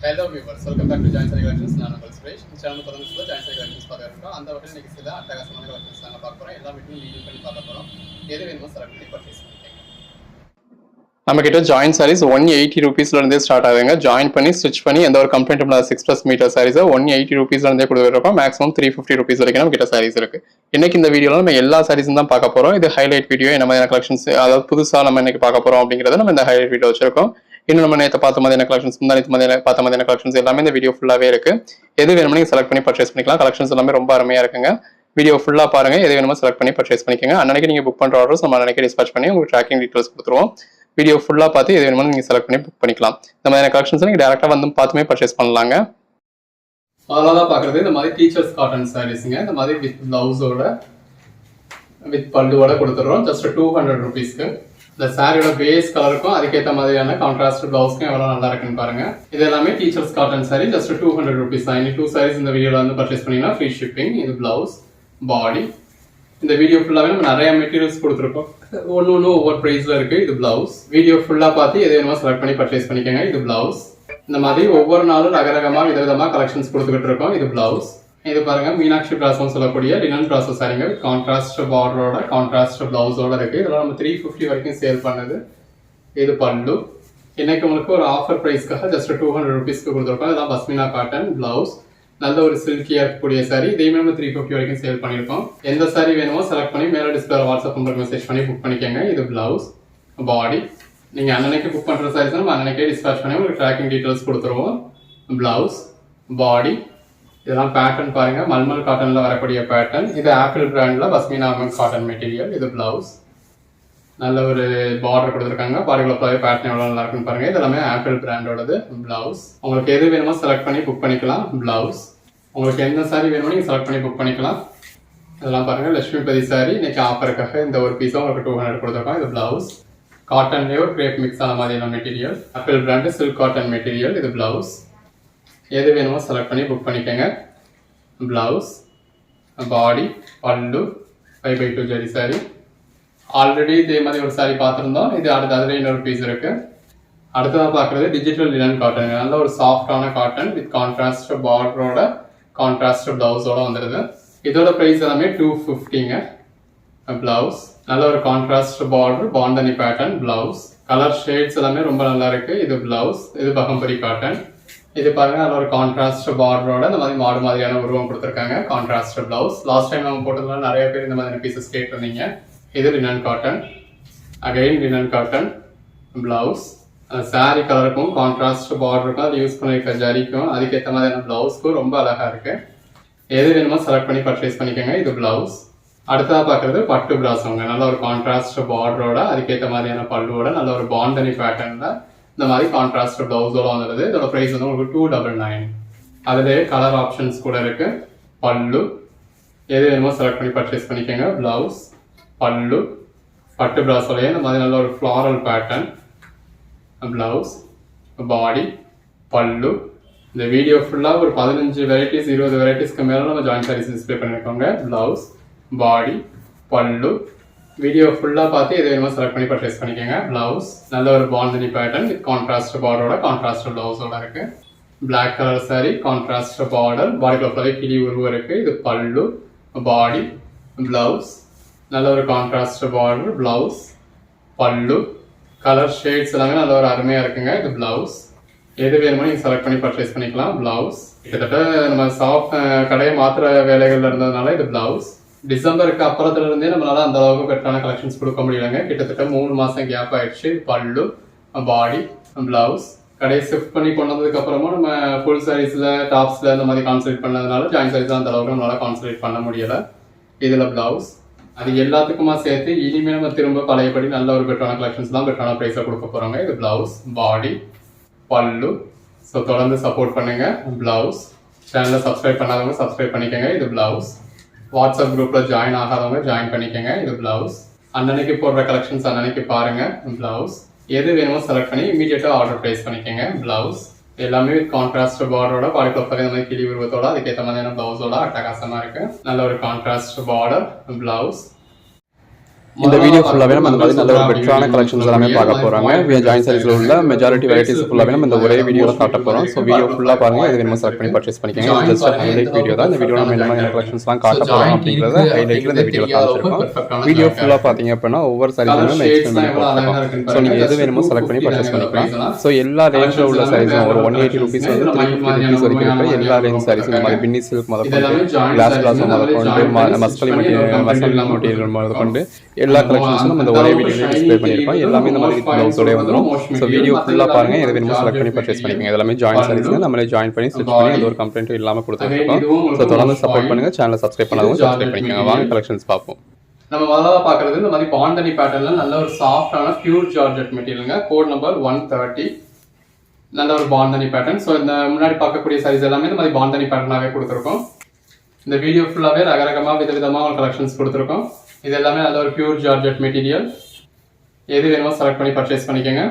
Hello viewers, welcome back to Giant Saree Collections. நான் உங்கள் சுரேஷ். இந்த சேனல் தொடர்ந்து Giant Saree Collections பார்த்துட்டு இருக்கோம். அந்த வகையில் இன்னைக்கு சில அட்டகாசமான கலெக்ஷன்ஸ் நாங்கள் பார்க்க போகிறோம். எல்லா வீட்லையும் ரிவ்யூ பண்ணி பார்க்க போகிறோம். எது வேணுமோ செலக்ட் பண்ணி பர்ச்சேஸ் பண்ணிக்கோங்க. நம்ம கிட்ட ஜாயின் சாரீஸ் 180 ரூபீஸ்ல இருந்தே ஸ்டார்ட் ஆகுதுங்க. ஜாயின் பண்ணி ஸ்டிச் பண்ணி எந்த ஒரு கம்ப்ளைண்ட் இல்லாத 6+ மீட்டர் சாரீஸ் 180 ரூபீஸ்ல இருந்தே கொடுத்துருக்கோம். மேக்ஸிமம் 350 ரூபீஸ் வரைக்கும் நம்ம கிட்ட சாரீஸ் இருக்கு. இன்னைக்கு இந்த வீடியோல நம்ம எல்லா சாரீஸும் தான் பார்க்க போறோம். இது ஹைலைட் வீடியோ. என்ன மாதிரியான கலெக்ஷன்ஸ், அதாவது புதுசா நம்ம இன்னைக்கு பார்க்க போறோம் அப்படிங்கறத நம்ம இந்த ஹைலைட் வீடியோ வச்சிருக்கோம். இன்னும் நம்ம நேற்று பார்த்த மாதிரியான கலெக்ஷன்ஸ், முந்தானத்து மாதிரியான பார்த்த மாதிரியான கலெக்ஷன்ஸ் எல்லாமே இந்த வீடியோ ஃபுல்லாவே இருக்கு. எது வேணுமோ நீங்க செலக்ட் பண்ணி பர்ச்சேஸ் பண்ணிக்கலாம். கலெக்ஷன்ஸ் எல்லாமே ரொம்ப அருமையா இருக்குங்க. வீடியோ ஃபுல்லா பாருங்க. எது வேணுமோ செலக்ட் பண்ணி பர்ச்சேஸ் பண்ணிக்கோங்க. அன்னைக்கு நீங்க புக் பண்ற ஆர்டர்ஸ் நம்ம அன்னைக்கு டிஸ்பாச் பண்ணி உங்களுக்கு ட்ராக்கிங் டீடைல்ஸ் கொடுத்துருவோம். வீடியோ ஃபுல்லா பார்த்து எது வேணுமோ நீங்க செலக்ட் பண்ணி புக் பண்ணிக்கலாம். இந்த மாதிரியான கலெக்ஷன்ஸ் நீங்க டைரக்டா வந்து பார்த்துமே பர்ச்சேஸ் பண்ணலாங்க. அதெல்லாம் பாக்குறது இந்த மாதிரி டீச்சர்ஸ் காட்டன் சாரீஸ்ங்க. இந்த மாதிரி வித் பிளவுஸோட வித் பல்லுவோட கொடுத்துறோம். ஜஸ்ட் 200 ரூபீஸ்க்கு. இந்த சாரியோட பேஸ் கலருக்கும் அதுக்கேற்ற மாதிரியான கான்ட்ராஸ்ட் பிளவுஸ்க்கும் எவ்வளவு நல்லா இருக்குன்னு பாருங்க. இது எல்லாமே teachers cotton sorry. Just 200 rupees தான். 2 சாரீஸ் இந்த வீடியோல வந்து பர்ச்சேஸ் பண்ணீங்கன்னா ஃப்ரீ ஷிப்பிங். இது பிளவுஸ், பாடி. இந்த வீடியோ ஃபுல்லாவே நம்ம நிறைய மெட்டீரியல்ஸ் கொடுத்துருக்கோம். ஒன்னு ஒவ்வொரு பிரைஸ்ல இருக்கு. இது பிளவுஸ். வீடியோ ஃபுல்லா பார்த்து எது வேணுமோ செலக்ட் பண்ணி பர்ச்சேஸ் பண்ணிக்கோங்க. இது பிளவுஸ். இந்த மாதிரி ஒவ்வொரு நாளும் ரகரகமா விதவிதமா கலெக்ஷன்ஸ் கொடுத்துக்கிட்டு இருக்கோம். இது பிளவுஸ். இது பாருங்க, மீனாட்சி பிராசம் சொல்லக்கூடிய லினன் பிராசோ சாரிங்க. கான்ட்ராஸ்ட் பார்டரோட கான்ட்ராஸ்ட் பிளவுஸோட இருக்கு. இதெல்லாம் நம்ம 350 வரைக்கும் சேல் பண்ணுது. இது பல்லு. இன்னைக்கு உங்களுக்கு ஒரு ஆஃபர் பிரைஸ்க்காக ஜஸ்ட் 200 ரூபீஸ்க்கு கொடுத்துருக்கோம். இதெல்லாம் பஸ்மினா காட்டன் பிளவுஸ். நல்ல ஒரு சில்கியா இருக்கக்கூடிய சாரி. இதையுமே நம்ம 350 வரைக்கும் சேல் பண்ணிருக்கோம். எந்த சாரி வேணுமோ செலக்ட் பண்ணி மேல டிஸ்பிளே வாட்ஸ்அப் நம்பருக்கு மெசேஜ் பண்ணி புக் பண்ணிக்கோங்க. இது பிளவுஸ், பாடி. நீங்க அன்னைக்கு புக் பண்ற சாரீஸ் நம்ம அன்னைக்கே டிஸ்பாச் பண்ணி உங்களுக்கு ட்ராக்கிங் டீடைல்ஸ் கொடுத்துருவோம். பிளவுஸ், பாடி. இதெல்லாம் பேட்டர்ன் பாருங்க, மல்மல் காட்டன்ல வரக்கூடிய பேட்டர்ன். இது ஆப்பிள் பிராண்ட்ல பஸ்மினா காட்டன் மெட்டீரியல். இது பிளவுஸ். நல்ல ஒரு பார்டர் கொடுத்துருக்காங்க. பாடிக்குள்ள பேட்டர்ன் எவ்வளவு நல்லா இருக்குன்னு பாருங்க. இது எல்லாமே ஆப்பிள் பிராண்டோடது. பிளவுஸ். உங்களுக்கு எது வேணுமோ செலக்ட் பண்ணி புக் பண்ணிக்கலாம். பிளவுஸ். உங்களுக்கு எந்த சாரி வேணுமோ நீங்க செலக்ட் பண்ணி புக் பண்ணிக்கலாம். இதெல்லாம் பாருங்க, லட்சுமிபதி சாரி. இன்னைக்கு ஆஃபருக்காக இந்த ஒரு பீஸும் உங்களுக்கு 200 கொடுத்துருக்கோம். இது பிளவுஸ். காட்டன்லேயே ஒரு கிரேப் மிக்ஸ் ஆன மாதிரியான material. Apple brand silk cotton material. இது பிளவுஸ். எது வேணுமோ செலக்ட் பண்ணி புக் பண்ணிக்கோங்க. பிளவுஸ், பாடி, பல்லு, 5x2 ஜரி சாரி. ஆல்ரெடி இதே மாதிரி ஒரு சாரி பார்த்துருந்தோம். இது அதுல இன்னொரு பீஸ் இருக்கு. அடுத்ததான் பார்க்குறது டிஜிட்டல் லினன் காட்டன். நல்ல ஒரு சாஃப்டான காட்டன் வித் கான்ட்ராஸ்ட் பார்டரோட கான்ட்ராஸ்ட் பிளவுஸோட வந்துடுது. இதோட ப்ரைஸ் எல்லாமே 250ங்க. பிளவுஸ். நல்ல ஒரு contrast border, bandhani pattern blouse. Colour shades எல்லாமே ரொம்ப நல்லா இருக்கு. இது பிளவுஸ். இது பகம்பரி காட்டன். இது பாருங்க, நல்ல ஒரு கான்ட்ராஸ்ட் பார்டரோட இந்த மாதிரி மாடு மாதிரியான உருவம் கொடுத்துருக்காங்க. Contrast blouse. லாஸ்ட் டைம் நம்ம போட்டதுனால நிறைய பேர் இந்த மாதிரி பீசஸ் கேட்டிருந்தீங்க. இது linen cotton. Again linen cotton blouse. Sari கலருக்கும் கான்ட்ராஸ்ட் பார்டருக்கும் அது யூஸ் பண்ணிருக்க ஜரிக்கும் அதுக்கேற்ற மாதிரியான பிளவுஸ்க்கும் ரொம்ப அழகா இருக்கு. எது வேணுமோ செலக்ட் பண்ணி பர்ச்சேஸ் பண்ணிக்கோங்க. இது பிளவுஸ். அடுத்ததா பாக்குறது பட்டு பிராசோங்க. நல்ல ஒரு கான்ட்ராஸ்ட் பார்டரோட அதுக்கேற்ற மாதிரியான பல்லுவோட நல்ல ஒரு பாண்டனி பேட்டர்ன்ல இந்த மாதிரி கான்ட்ராஸ்ட் பிளவுஸோட வந்துடுது. இதோட பிரைஸ் வந்து உங்களுக்கு 299. அதுலேயே கலர் ஆப்ஷன்ஸ் கூட இருக்கு. பல்லு. எது வேணுமோ செலக்ட் பண்ணி பர்ச்சேஸ் பண்ணிக்கோங்க. பிளவுஸ், பல்லு, பட்டு பிராஸோலயே இந்த மாதிரி நல்ல ஒரு ஃப்ளாரல் பேட்டர்ன். பிளவுஸ், பாடி, பல்லு. இந்த வீடியோ ஃபுல்லாக ஒரு 15 வெரைட்டிஸ் 20 வெரைட்டிஸ்க்கு மேலே நம்ம ஜாயின் சாரீஸ் டிஸ்பிளே பண்ணியிருக்கோங்க. பிளவுஸ், பாடி, பல்லு. வீடியோ ஃபுல்லாக பார்த்து எது வேணுமோ செலக்ட் பண்ணி பர்ச்சேஸ் பண்ணிக்கோங்க. பிளவுஸ். நல்ல ஒரு பாண்டனி பேட்டர்ன் வித் கான்ட்ராஸ்ட் பார்டரோட கான்ட்ராஸ்ட் பிளவுஸோட இருக்கு. Black colour sari, contrast border, பாடிக்குள்ள ஃபுல்லாகவே கிளி உருவம் இருக்கு. இது பல்லு, பாடி, பிளவுஸ். நல்ல ஒரு கான்ட்ராஸ்ட் பார்டர், பிளவுஸ், பல்லு. கலர் ஷேட்ஸ் எல்லாமே நல்ல ஒரு அருமையா இருக்குங்க. இது பிளவுஸ். எது வேணுமோ நீங்க செலக்ட் பண்ணி பர்ச்சேஸ் பண்ணிக்கலாம். பிளவுஸ். கிட்டத்தட்ட நம்ம கடையை மாத்திர வேலைகள்ல இருந்ததுனால இது பிளவுஸ். டிசம்பருக்கு அப்புறத்துல இருந்தே நம்மளால அந்த அளவுக்கு பெட்டரான கலெக்ஷன்ஸ் கொடுக்க முடியலங்க. கிட்டத்தட்ட 3 மாசம் கேப் ஆயிடுச்சு. பல்லு, பாடி, பிளவுஸ். கடையை ஷிஃப்ட் பண்ணி கொண்டு வந்ததுக்கு அப்புறமும் நம்ம ஃபுல் சாரீஸ்ல டாப்ஸ்ல இந்த மாதிரி கான்சன்ட்ரேட் பண்ணதுனால ஜாயின் சாரீஸ் அந்த அளவுக்கு நம்மளால கான்சன்ட்ரேட் பண்ண முடியல. இதுல பிளவுஸ். அது எல்லாத்துக்குமா சேர்த்து இனிமே நம்ம திரும்ப பழையபடி நல்ல ஒரு பெட்டரான கலெக்ஷன்ஸ் தான் பெட்டரான பிரைஸ்ல கொடுக்க போறோங்க. இது பிளவுஸ், பாடி, பல்லு. ஸோ தொடர்ந்து சப்போர்ட் பண்ணுங்க. பிளவுஸ். சேனலை சப்ஸ்கிரைப் பண்ணாதவங்க சப்ஸ்கிரைப் பண்ணிக்கோங்க. இது பிளவுஸ். வாட்ஸ்அப் குரூப்ல ஜாயின் ஆகாதவங்க ஜாயின் பண்ணிக்கோங்க. இது பிளவுஸ். அன்னன்னைக்கு போடுற கலெக்ஷன்ஸ் அன்னன்னைக்கு பாருங்க. பிளவுஸ். எது வேணுமோ செலக்ட் பண்ணி இமீடியட்டா ஆர்டர் பிளேஸ் பண்ணிக்கோங்க. பிளவுஸ். எல்லாமே வித் கான்ட்ராஸ்ட் பார்டரோட பாடிக்குள்ள இந்த மாதிரி கிளி உருவத்தோட அதுக்கேற்ற மாதிரியான பிளவுஸோட அட்டகாசமா இருக்கு. நல்ல ஒரு கான்ட்ராஸ்ட் பார்டர், பிளவுஸ். இந்த வீடியோ ஃபுல்லாகவே நம்ம இந்த மாதிரி நல்ல ஒரு பெட்டரான கலெக்ஷன்ஸ் எல்லாமே பார்க்க போகிறாங்க. ஜாயின் சாரீஸில் உள்ள மெஜாரிட்டி வெரைட்டிஸ் ஃபுல்லாகவே நம்ம இந்த ஒரே வீடியோவில் காட்ட போகிறோம். ஸோ வீடியோ ஃபுல்லாக பாருங்கள், இது வேணுமோ செலக்ட் பண்ணி பர்ச்சேஸ் பண்ணிக்கோங்க. ஜஸ்ட் ஹைலைட் வீடியோ தான். இந்த வீடியோ நம்ம என்ன மாதிரி கலெக்ஷன்ஸ்லாம் காட்ட போகிறோம் அப்படிங்கிறத ஹைலைட்டில் இந்த வீடியோவில் காமிச்சிருக்கோம். வீடியோ ஃபுல்லாக பார்த்தீங்க அப்படின்னா ஒவ்வொரு சாரீஸுமே நம்ம எக்ஸ்பிளைன் பண்ணி போட்டுருக்கோம். ஸோ நீங்கள் எது வேணுமோ செலக்ட் பண்ணி பர்ச்சேஸ் பண்ணிக்கலாம். ஸோ எல்லா ரேஞ்சில் உள்ள சாரீஸும் ஒரு 180 ருபீஸ் வந்து 350 ருபீஸ் வரைக்கும் இருக்கிற எல்லா ரேஞ்ச் சாரீஸ் இந்த மாதிரி பின்னி சில்க் முதற்கொண்டு கிளாஸ் பிளாசோ முதற்கொண்டு மஸ்கலி மெட்டீரியல் முதற்கொண்டு எல்லா கலெக்ஷன்ஸும் நம்ம இந்த ஒரே வீடியோவில் டிஸ்பிளே பண்ணியிருப்போம். எல்லாமே இந்த மாதிரி ப்ளவுஸோட வந்துடும். ஸோ வீடியோ ஃபுல்லாக பாருங்கள், எது வேணுமோ செலக்ட் பண்ணி பர்ச்சேஸ் பண்ணிக்கோங்க. எல்லாமே ஜாயின் சாரீஸ் நம்மளே ஜாயின் பண்ணி ஸ்டிச் பண்ணி எந்த ஒரு கம்ப்ளைண்ட்டும் இல்லாமல் கொடுத்துருக்கோம். ஸோ தொடர்ந்து சப்போர்ட் பண்ணுங்கள். சேனலை சப்ஸ்கிரைப் பண்ணாதவங்க சப்ஸ்கிரைப் பண்ணிக்கோங்க. வாங்க கலெக்ஷன்ஸ் பார்ப்போம். நம்ம முதல்ல பார்க்குறது இந்த மாதிரி பாண்டனி பேட்டர்ல நல்ல ஒரு சாஃப்டான பியூர் ஜார்ஜெட் மெட்டீரியலுங்க. Code number 130. நல்ல ஒரு பாண்டனி பேட்டர்ன். ஸோ இந்த முன்னாடி பார்க்கக்கூடிய சாரீஸ் எல்லாமே இந்த மாதிரி பாண்டனி பேட்டர்னாகவே கொடுத்துருக்கோம். இந்த வீடியோ ஃபுல்லாகவே ரகரகமாக விதவிதமாக கலெக்ஷன்ஸ் கொடுத்துருக்கோம். இது எல்லாமே நல்ல ஒரு பியூர் ஜார்ஜெட் மெட்டீரியல். எது வேணுமோ செலக்ட் பண்ணி பர்ச்சேஸ் பண்ணிக்கோங்க.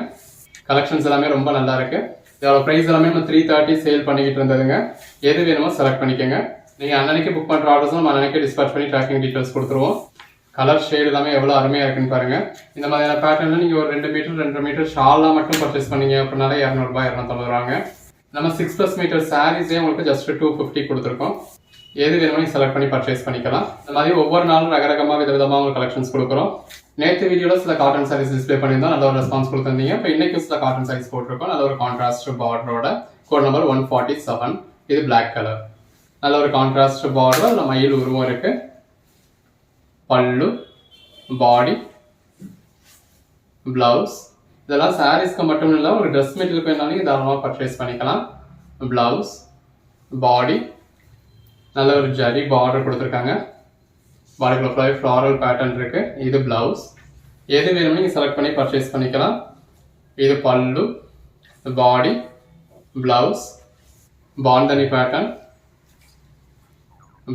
கலெக்ஷன்ஸ் எல்லாமே ரொம்ப நல்லா இருக்கு. இதோட ப்ரைஸ் எல்லாமே நம்ம 330 சேல் பண்ணிக்கிட்டு இருந்ததுங்க. எது வேணுமோ செலக்ட் பண்ணிக்கோங்க. நீங்கள் அன்னன்னைக்கு புக் பண்ணுற ஆர்டர்ஸும் நம்ம அன்னன்னைக்கு டிஸ்பேச் பண்ணி ட்ராக்கிங் டீட்டெயில்ஸ் கொடுத்துருவோம். கலர் ஷேட் எல்லாமே எவ்வளோ அருமையாக இருக்குன்னு பாருங்க. இந்த மாதிரியான பேட்டர்னில் நீங்கள் ஒரு 2 மீட்டர் 2.5 மீட்டர் ஷாலாக மட்டும் பர்ச்சேஸ் பண்ணீங்க அப்படின்னாலே 200 ரூபாய் 250 நம்ம 6+ மீட்டர் சாரீஸே உங்களுக்கு ஜஸ்ட் 250 கொடுத்துருக்கோம். எது வேணுமோ நீங்கள் செலக்ட் பண்ணி பர்ச்சேஸ் பண்ணிக்கலாம். இந்த மாதிரி ஒவ்வொரு நாளும் ரகரகமாக விதவிதமாக உங்களுக்கு கலெக்ஷன்ஸ் கொடுக்குறோம். நேற்று வீடியோவில் சில காட்டன் சாரீஸ் டிஸ்பிளே பண்ணியிருந்தோம், நல்ல ஒரு ரெஸ்பான்ஸ் கொடுத்துருந்தீங்க. இப்போ இன்னைக்கு சில காட்டன் சாரீஸ் போட்டிருக்கோம். நல்ல ஒரு கான்ட்ராஸ்ட் பார்டரோட கோட் நம்பர் 147. இது பிளாக் கலர். நல்ல ஒரு கான்ட்ராஸ்ட் பார்டர், அதில் மயில் உருவம் இருக்கு. பல்லு, பாடி, பிளவுஸ், இதெல்லாம் சாரீஸ்க்கு மட்டும் இல்லை, ஒரு ட்ரெஸ் மெட்டீரியல் வேணாலும் தாராளமாக பர்ச்சேஸ் பண்ணிக்கலாம். பிளவுஸ், பாடி, நல்ல ஒரு ஜரி பார்டர் கொடுத்துருக்காங்க. பாடிக்குள்ள ஃபுல்லாகவே ஃப்ளாரல் பேட்டர்ன் இருக்கு. இது பிளவுஸ். எது வேணுமோ நீங்கள் செலக்ட் பண்ணி பர்ச்சேஸ் பண்ணிக்கலாம். இது pallu, body, blouse, bandhani pattern,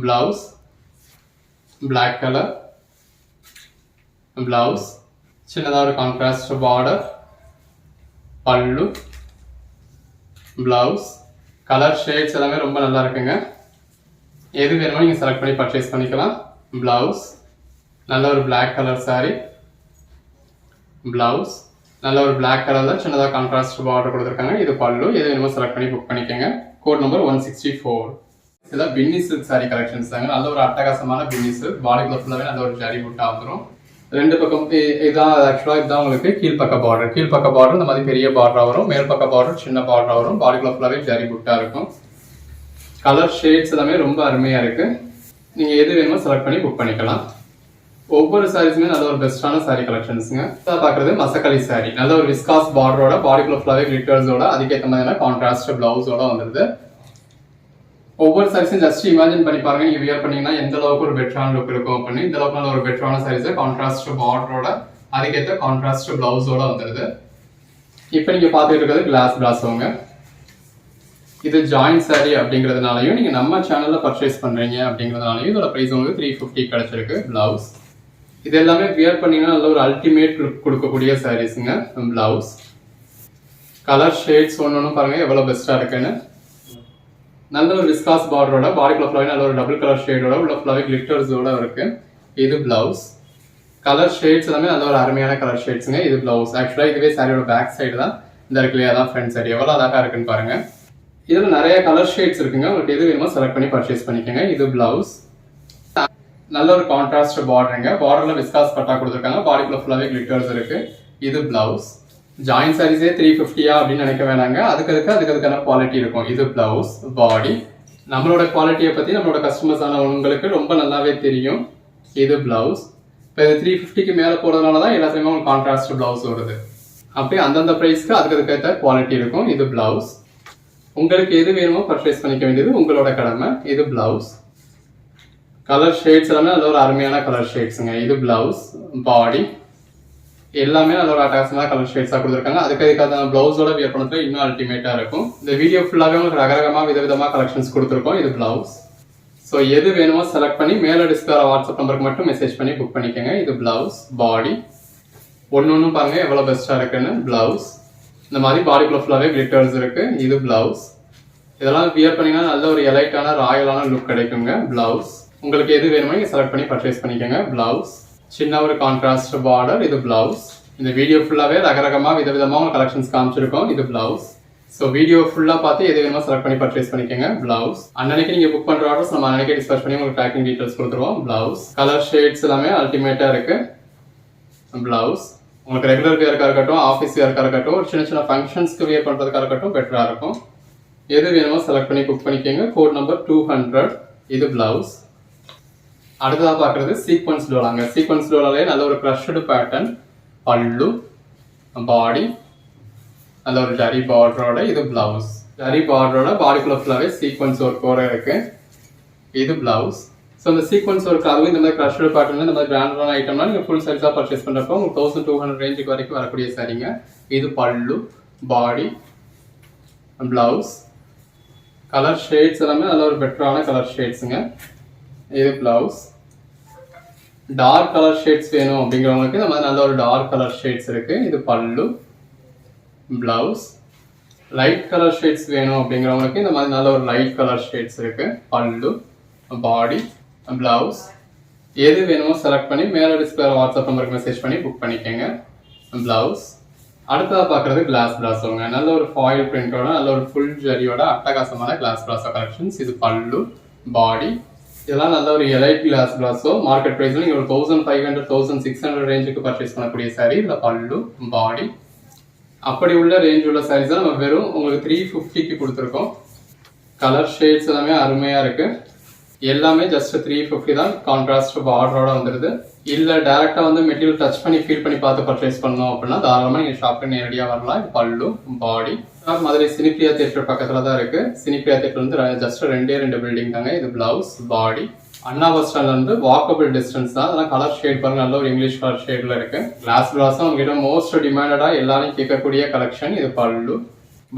blouse, black colour, blouse, சின்னதாக ஒரு contrast border, pallu, blouse. Colour shades எல்லாமே ரொம்ப நல்லா இருக்குங்க. எது வேணுமோ நீங்கள் செலக்ட் பண்ணி பர்ச்சேஸ் பண்ணிக்கலாம். பிளவுஸ், நல்ல ஒரு பிளாக் கலர் சாரீ. பிளவுஸ் நல்ல ஒரு பிளாக் கலரில் சின்னதாக கான்ட்ராஸ்ட் பார்டர் கொடுத்துருக்காங்க. இது பல்லு. எது வேணுமோ செலக்ட் பண்ணி புக் பண்ணிக்கோங்க. Code number 164. இதெல்லாம் பின்னி சில்க் சாரீ கலெக்ஷன்ஸ் தாங்க. நல்ல ஒரு அட்டகாசமான பின்னி சில்க். பாடிக்குள்ள ஃபுல்லாகவே நல்ல ஒரு ஜரி புட்டா வந்துடும். ரெண்டு பக்கம் இதான் ஆக்சுவலாக இதுதான் உங்களுக்கு கீழ்பக்க பார்டர். கீழ்பக்க பார்டர் இந்த மாதிரி பெரிய பார்டராக வரும். மேல் பக்க பார்டர் சின்ன பார்டராக வரும். பாடிக்குள்ள ஃபுல்லாகவே ஜரி புட்டா இருக்கும். கலர் ஷேட்ஸ் எல்லாமே ரொம்ப அருமையாக இருக்கு. நீங்கள் எது வேணுமோ செலக்ட் பண்ணி புக் பண்ணிக்கலாம். ஒவ்வொரு சாரீஸுமே நல்ல ஒரு பெஸ்ட்டான சாரீ கலெக்ஷன்ஸுங்க. பார்க்குறது மசக்கலி சாரீ. நல்ல ஒரு விஸ்காஸ் பார்டரோட பாடிக்குள்ள ஃபுல்லாகவே கிளிட்டர்ஸோட அதுக்கேற்ற மாதிரியான கான்ட்ராஸ்ட் பிளவுஸோட வந்துடுது. ஒவ்வொரு சாரீஸும் ஜஸ்ட் இமேஜின் பண்ணி பாருங்க. நீங்கள் வியர் பண்ணீங்கன்னா எந்த அளவுக்கு ஒரு பெட்டரான லுக் இருக்கும் அப்படின்னு. இந்த அளவுக்கு நல்ல ஒரு பெட்டரான சாரீஸை கான்ட்ராஸ்ட் பார்டரோட அதுக்கேற்ற கான்ட்ராஸ்ட் பிளவுஸோட வந்துடுது. இப்போ நீங்கள் பார்த்துட்டு இருக்கிறது கிளாஸ் பிளாஸோங்க. இது ஜாயின் சாரீ அப்படிங்கிறதுனாலையும் நீங்கள் நம்ம சேனலில் பர்ச்சேஸ் பண்ணுறீங்க அப்படிங்கிறதுனாலையும் இதோட ப்ரைஸ் உங்களுக்கு 350 கிடச்சிருக்கு. பிளவுஸ் இது எல்லாமே வியர் பண்ணிங்கன்னா நல்ல ஒரு அல்டிமேட் லுக் கொடுக்கக்கூடிய சாரீஸுங்க. பிளவுஸ் கலர் ஷேட்ஸ் ஒன்று பாருங்கள் எவ்வளோ பெஸ்ட்டாக இருக்குன்னு. நல்ல ஒரு விஸ்காஸ் பார்டரோட பாடிக்குள்ள ஃபுல்லாகவே நல்ல ஒரு டபுள் கலர் ஷேடோட உள்ள ஃபுல்லாகவே கிளிட்டர்ஸோட இருக்கு. இது பிளவுஸ். கலர் ஷேட்ஸ் எல்லாமே நல்ல ஒரு அருமையான கலர் ஷேட்ஸுங்க. இது பிளவுஸ். ஆக்சுவலாக இதுவே சாரியோட பேக் சைடு தான். இந்த இருக்குல்லையா தான் ஃப்ரண்ட் சைடு. எவ்வளோ அழகாக இருக்குன்னு பாருங்க. இதில் நிறைய கலர் ஷேட்ஸ் இருக்குங்க. உங்களுக்கு எது வேணுமோ செலக்ட் பண்ணி பர்ச்சேஸ் பண்ணிக்கோங்க. இது பிளவுஸ். நல்ல ஒரு கான்ட்ராஸ்ட் பார்டருங்க. பார்டரில் விஸ்காஸ் பட்டா கொடுத்துருக்காங்க. பாடிக்குள்ள ஃபுல்லாகவே கிளிட்டர்ஸ் இருக்கு. இது பிளவுஸ். ஜாயின் சாரீஸே 350 அப்படின்னு நினைக்க வேணாங்க. அதுக்கான குவாலிட்டி இருக்கும். இது பிளவுஸ், பாடி. நம்மளோட குவாலிட்டியை பற்றி நம்மளோட கஸ்டமர்ஸ் ஆன உங்களுக்கு ரொம்ப நல்லாவே தெரியும். இது பிளவுஸ். இப்போ இது 350க்கு மேலே போகிறதுனால தான் எல்லாத்துலேயுமே உங்களுக்கு கான்ட்ராஸ்ட் பிளவுஸ் வருது. அப்படியே அந்தந்த ப்ரைஸ்க்கு அதுக்கேற்ற குவாலிட்டி இருக்கும். இது பிளவுஸ். உங்களுக்கு எது வேணுமோ பர்ச்சேஸ் பண்ணிக்க வேண்டியது உங்களோட கடமை. இது பிளவுஸ். கலர் ஷேட்ஸ் எல்லாமே நல்ல ஒரு அருமையான கலர் ஷேட்ஸுங்க. இது பிளவுஸ், பாடி எல்லாமே நல்ல ஒரு அட்டகாசமான கலர் ஷேட்ஸாக கொடுத்துருக்காங்க. அதுக்காக பிளவுஸோட வியர் பண்ணுறது இன்னும் அல்டிமேட்டாக இருக்கும். இந்த வீடியோ ஃபுல்லாகவே உங்களுக்கு ரகரகமாக விதவிதமாக கலெக்ஷன்ஸ் கொடுத்துருக்கோம். இது பிளவுஸ். ஸோ எது வேணுமோ செலக்ட் பண்ணி மேலே டிஸ்பிளே வாட்ஸ்அப் நம்பருக்கு மட்டும் மெசேஜ் பண்ணி புக் பண்ணிக்கோங்க. இது பிளவுஸ், பாடி. ஒன்று பாருங்க எவ்வளோ பெஸ்ட்டாக இருக்குன்னு. பிளவுஸ் இந்த மாதிரி பாடிக்குள்ள ஃபுல்லாகவே கிளிட்டர்ஸ் இருக்கு. இது பிளவுஸ். இதெல்லாம் வியர் பண்ணீங்கன்னா நல்ல ஒரு எலைட்டான ராயலான லுக் கிடைக்குங்க. பிளவுஸ் உங்களுக்கு எது வேணுமோ நீங்கள் செலக்ட் பண்ணி பர்ச்சேஸ் பண்ணிக்கோங்க. பிளவுஸ் சின்ன ஒரு கான்ட்ராஸ்ட் பார்டர். இது பிளவுஸ். இந்த வீடியோ ஃபுல்லாவே ரகரகமா விதவிதமா உங்க கலெக்ஷன்ஸ் காமிச்சிருக்கோம். இது பிளவுஸ். ஸோ வீடியோ ஃபுல்லா பார்த்து எது வேணுமோ செலக்ட் பண்ணி பர்ச்சேஸ் பண்ணிக்கோங்க. பிளவுஸ் அன்னைக்கு நீங்க புக் பண்ற ஆர்டர்ஸ் நம்ம அன்னைக்கு டிஸ்பேச் பண்ணி உங்களுக்கு ட்ராக்கிங் டீடைல்ஸ் கொடுத்துருவோம். பிளவுஸ் கலர் ஷேட்ஸ் எல்லாமே அல்டிமேட்டா இருக்கு. பிளவுஸ் உங்களுக்கு ரெகுலர் வியர்க்கா இருக்கட்டும், ஆஃபீஸ் வியர்க்கா இருக்கட்டும், ஒரு சின்ன சின்ன ஃபங்க்ஷன்ஸ்க்கு வியர் பண்றதுக்கா இருக்கட்டும் பெட்டரா இருக்கும். எது வேணுமோ செலக்ட் பண்ணி புக் பண்ணிக்கோங்க. Code number 200. இது பிளவுஸ். அடுத்ததா பாக்குறது சீக்வன்ஸ் டோலாங்க. சீக்வன்ஸ் டோலாலே நல்ல ஒரு க்ரஷ்டு பேட்டர்ன். பல்லு, பாடி, நல்ல ஒரு ஜரி பார்டரோட. இது பிளவுஸ். ஜரி பார்டரோட பாடிக்குள்ள ஃபுல்லாவே சீக்வன்ஸ் ஒர்க்கோட இருக்கு. இது பிளவுஸ். ஸோ இந்த சீக்வன்ஸ் ஒர்க் அதுவும் இந்த மாதிரி க்ரஷ்டு பேட்டர்ன் இந்த மாதிரி பிராண்டடான ஐட்டம்னா நீங்கள் ஃபுல் சைஸாக பர்ச்சேஸ் பண்ணுறப்போ உங்களுக்கு 1200 ரேஞ்சுக்கு வரைக்கும் வரக்கூடிய சாரீங்க. இது pallu, body, blouse. Colour shades எல்லாமே நல்ல ஒரு பெட்டரான கலர் ஷேட்ஸுங்க. இது பிளவுஸ். டார்க் கலர் ஷேட்ஸ் வேணும் அப்படிங்கிறவங்களுக்கு இந்த மாதிரி நல்ல ஒரு டார்க் கலர் ஷேட்ஸ் இருக்கு. இது பல்லு, பிளவுஸ். லைட் கலர் ஷேட்ஸ் வேணும் அப்படிங்கிறவங்களுக்கு இந்த மாதிரி நல்ல ஒரு லைட் கலர் ஷேட்ஸ் இருக்கு. பல்லு, பாடி, பிளவுஸ். எது வேணுமோ செலக்ட் பண்ணி மேல டிஸ்பிளே வாட்ஸ்அப் நம்பருக்கு மெசேஜ் பண்ணி புக் பண்ணிக்கோங்க. பிளவுஸ். அடுத்ததாக பார்க்குறது கிளாஸ் பிளாஸோங்க. நல்ல ஒரு ஃபாயில் பிரிண்டோட நல்ல ஒரு ஃபுல் ஜரியோட அட்டகாசமான கிளாஸ் பிளாஸோ கலெக்ஷன்ஸ். இது பல்லு, பாடி. இதெல்லாம் நல்ல ஒரு எலைட் கிளாஸ் பிளாஸோ. மார்க்கெட் ப்ரைஸில் நீங்கள் ஒரு 1500 1600 ரேஞ்சுக்கு பர்ச்சேஸ் பண்ணக்கூடிய சாரீ. இதில் பல்லு, பாடி. அப்படி உள்ள ரேஞ்ச் உள்ள சாரீஸ் தான் நம்ம வெறும் உங்களுக்கு 350க்கு கொடுத்துருக்கோம். கலர் ஷேட்ஸ் எல்லாமே அருமையாக இருக்கு. எல்லாமே ஜஸ்ட் 350 தான். கான்ட்ராஸ்ட் பார்டரோட வந்துடுது. இல்லை டேரெக்டாக வந்து மெட்டீரியல் டச் பண்ணி ஃபீல் பண்ணி பார்த்து பர்ச்சேஸ் பண்ணோம் அப்படின்னா தாராளமாக நீங்கள் ஷாப்க்கு நேரடியாக வரலாம். இது பல்லு, பாடி. மதுரை சினிப்பிரியா தியேட்டர் பக்கத்தில் தான் இருக்கு. சினிப்பிரியா தியேட்டர் வந்து ஜஸ்ட் 2 பில்டிங் தாங்க. இது பிளவுஸ், பாடி. அண்ணா பஸ் ஸ்டாண்ட்ல இருந்து வாக்கபிள் டிஸ்டன்ஸ் தான். அதெல்லாம் கலர் ஷேட் பாருங்க நல்ல ஒரு இங்கிலீஷ் கலர் ஷேட்ல இருக்கு. கிளாஸ் பிளாஸும் உங்ககிட்ட மோஸ்ட் டிமாண்டடா எல்லாரும் கேட்கக்கூடிய கலெக்ஷன். இது பல்லு.